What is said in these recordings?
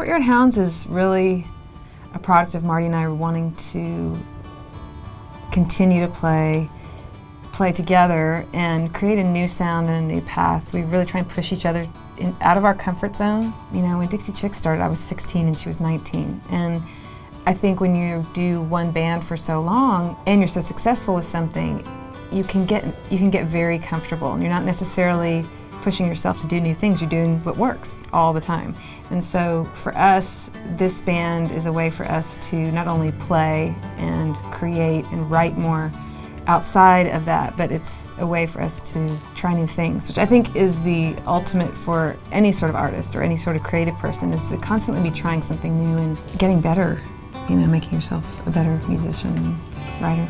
Court Yard Hounds is really a product of Marty and I wanting to continue to play together and create a new sound and a new path. We really try and push each other out of our comfort zone. You know, when Dixie Chicks started, I was 16 and she was 19. And I think when you do one band for so long and you're so successful with something, you can get very comfortable, and you're not necessarily pushing yourself to do new things. You're doing what works all the time. And so for us, this band is a way for us to not only play and create and write more outside of that, but it's a way for us to try new things, which I think is the ultimate for any sort of artist or any sort of creative person, is to constantly be trying something new and getting better, you know, making yourself a better musician and writer.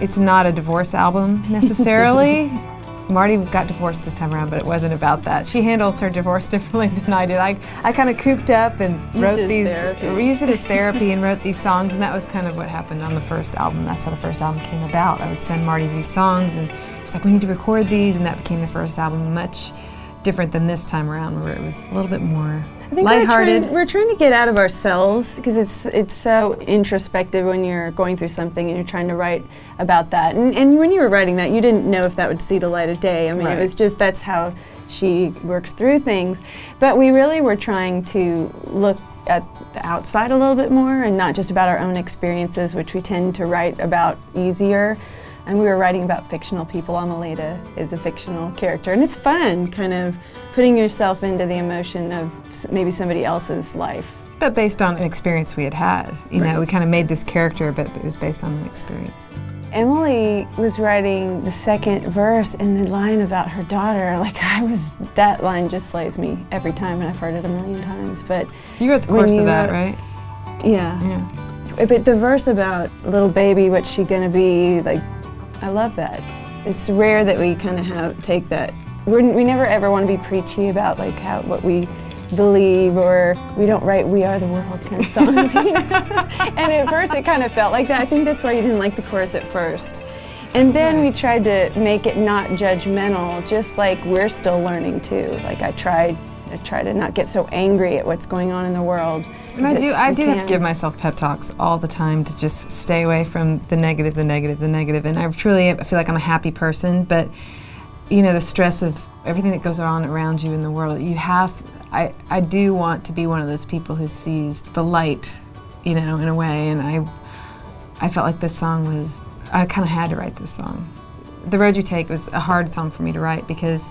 It's not a divorce album necessarily. Marty got divorced this time around, but it wasn't about that. She handles her divorce differently than I did. I kind of cooped up and wrote these, we used it as therapy and wrote these songs, and that was kind of what happened on the first album. That's how the first album came about. I would send Marty these songs, and she's like, we need to record these, and that became the first album. Much different than this time around, where it was a little bit more lighthearted. We're trying to get out of ourselves, because it's so introspective when you're going through something and you're trying to write about that. And when you were writing that, you didn't know if that would see the light of day. I mean, It was just, that's how she works through things. But we really were trying to look at the outside a little bit more, and not just about our own experiences, which we tend to write about easier. And we were writing about fictional people. Amelita is a fictional character, and it's fun kind of putting yourself into the emotion of maybe somebody else's life. But based on an experience we had had. You know, we kind of made this character, but it was based on an experience. Emily was writing the second verse, and the line about her daughter, that line just slays me every time, and I've heard it a million times. But you wrote the chorus of that, right? Yeah. But the verse about little baby, what's she gonna be, like, I love that. It's rare that we kind of take that. We never ever want to be preachy about like what we believe, or we don't write "We Are the World" kind of songs, you know? And at first it kind of felt like that. I think that's why you didn't like the chorus at first. And then we tried to make it not judgmental, just like we're still learning too. Like I try to not get so angry at what's going on in the world. And I do have to give myself pep talks all the time to just stay away from the negative. And I feel like I'm a happy person, but you know, the stress of everything that goes on around you in the world, I do want to be one of those people who sees the light, you know, in a way, and I felt like this song I kind of had to write this song. The Road You Take was a hard song for me to write, because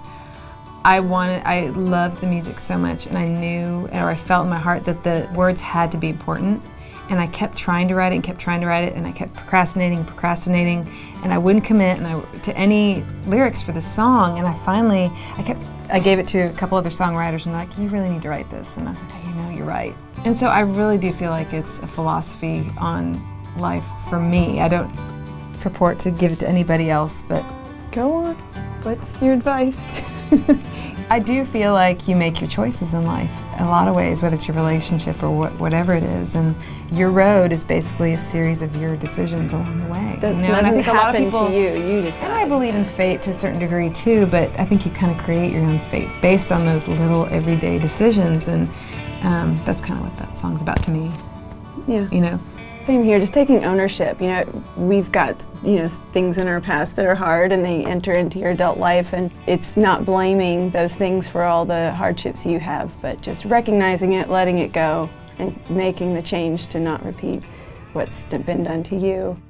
I loved the music so much, and I knew, or I felt in my heart that the words had to be important, and I kept trying to write it and I kept procrastinating, and I wouldn't commit to any lyrics for the song, and I gave it to a couple other songwriters, and they're like, you really need to write this, and I was like, hey, you know, you're right. And so I really do feel like it's a philosophy on life for me. I don't purport to give it to anybody else, but go on. What's your advice? I do feel like you make your choices in life in a lot of ways, whether it's your relationship or whatever it is, and your road is basically a series of your decisions along the way. That's you know? And I think a lot of people, to you decide. And I believe in fate to a certain degree too, but I think you kind of create your own fate based on those little everyday decisions, and that's kind of what that song's about to me. Yeah. You know. Same here, just taking ownership. You know, we've got, you know, things in our past that are hard, and they enter into your adult life, and it's not blaming those things for all the hardships you have, but just recognizing it, letting it go, and making the change to not repeat what's been done to you.